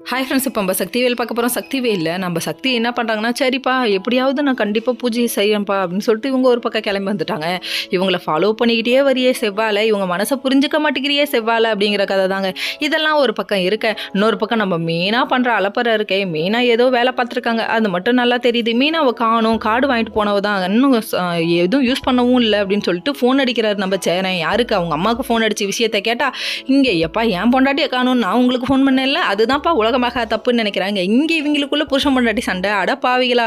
Hi friends, இப்போ நம்ம சக்திவேல் பார்க்க போகிறோம். சக்திவேலில் நம்ம சக்தி என்ன பண்ணுறாங்கன்னா, சரிப்பா எப்படியாவது நான் கண்டிப்பாக பூஜை செய்யப்பா அப்படின்னு சொல்லிட்டு இவங்க ஒரு பக்கம் கிளம்பி வந்துட்டாங்க. இவங்கள ஃபாலோ பண்ணிக்கிட்டே வரியே செவ்வாழை, இவங்க மனசை புரிஞ்சுக்க மாட்டேங்கிறியே செவ்வாழை அப்படிங்கிற கதை தாங்க. இதெல்லாம் ஒரு பக்கம் இருக்க, இன்னொரு பக்கம் நம்ம மீனாக பண்ணுற அலப்பறை இருக்கே. மீனா ஏதோ வேலை பார்த்துருக்காங்க, அது மட்டும் நல்லா தெரியுது. மீனாவை காணும், கார்டு வாங்கிட்டு போனவ தான் இன்னும் எதுவும் யூஸ் பண்ணவும் இல்லை அப்படின்னு சொல்லிட்டு ஃபோன் அடிக்கிறாரு நம்ம சேரன். யாருக்கு? அவங்க அம்மாவுக்கு ஃபோன் அடிச்சு விஷயத்தை கேட்டால், இங்கே எப்பா ஏன் பொண்டாட்டியை காணும், நான் உங்களுக்கு ஃபோன் பண்ணல, அதுதான்ப்பா உலகமாக தப்புன்னு நினைக்கிறாங்க. இங்கே இவங்களுக்குள்ள புருஷன் பொண்டாட்டி சண்டை. அட பாவிகளா,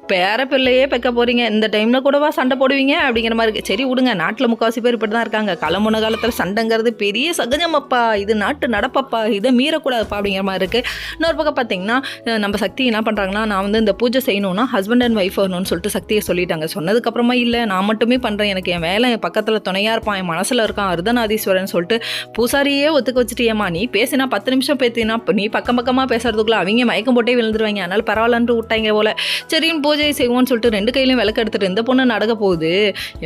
பேர பிள்ளையே பெக்க போறீங்க, இந்த டைம்ல கூடவா சண்டை போடுவீங்க அப்படிங்கிற மாதிரி இருக்கு. சரி விடுங்க, நாட்டில் முக்காவாசி பேர் இப்படி தான் இருக்காங்க. கிளம்புன காலத்தில் சண்டைங்கிறது பெரிய சகஜமப்பா, இது நாட்டு நடப்பப்பா, இதை மீறக்கூடாதுப்பா அப்படிங்கிற மாதிரி இருக்கு. இன்னொரு பக்கம் பார்த்தீங்கன்னா, நம்ம சக்தி என்ன பண்ணுறாங்கன்னா, நான் வந்து இந்த பூஜை செய்யணும்னா ஹஸ்பண்ட் அண்ட் ஒய்ஃப் வரணும்னு சொல்லிட்டு சக்தியை சொல்லிட்டாங்க. சொன்னதுக்கப்புறமா இல்லை நான் மட்டுமே பண்ணுறேன், எனக்கு என் வேலை என் பக்கத்தில் துணையாக இருப்பான், என் மனசில் இருக்கான் அர்த்தநாதீஸ்வரன் சொல்லிட்டு பூசாரியே ஒத்துக்க வச்சுட்டியம்மா. நீ பேசினா 10 நிமிஷம் பேசினா நீ பக்கமாக பேசுறதுக்குள்ள அவங்க மயக்கம் போட்டே விழுந்துருவாங்க, அதனால பரவாயில்லன்ட்டு விட்டாங்க போல. சரின்னு பூஜை செய்வோம்னு சொல்லிட்டு 2 கையிலையும் விளக்கு எடுத்துட்டு இந்த பொண்ணு நடக்க போகுது.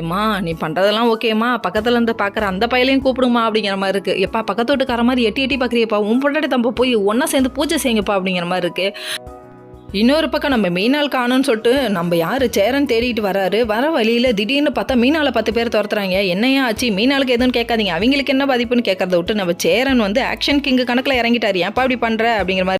ஏம்மா நீ பண்ணுறதெல்லாம் ஓகேம்மா, பக்கத்தில் இருந்து பார்க்குற அந்த பையலையும் கூப்பிடுமா அப்படிங்கிற மாதிரி இருக்குது. எப்பா பக்கத்து வீட்டுக்கார மாதிரி எட்டி பார்க்குறியப்பா, உன் பொண்டாட்டி தம்ப போய் ஒன்றா சேர்ந்து பூஜை செய்யுங்கப்பா அப்படிங்கிற மாதிரி இருக்குது. இன்னொரு பக்கம் நம்ம மீனால் காணும்னு சொல்லிட்டு நம்ம யார் சேரன் தேடிட்டு வராரு. வர வழியில் திடீர்னு பார்த்தா மீனால 10 பேர் துரத்துறாங்க. என்னையா ஆச்சு, மீனாளுக்கு எதுவும் கேட்காதீங்க, அவங்களுக்கு என்ன பாதிப்புன்னு கேட்கறத விட்டு நம்ம சேரன் வந்து ஆக்ஷன் கிங் கணக்கில் இறங்கிட்டாரு. ஏன்ப்பா அப்படி பண்ணுற அப்படிங்கிற மாதிரி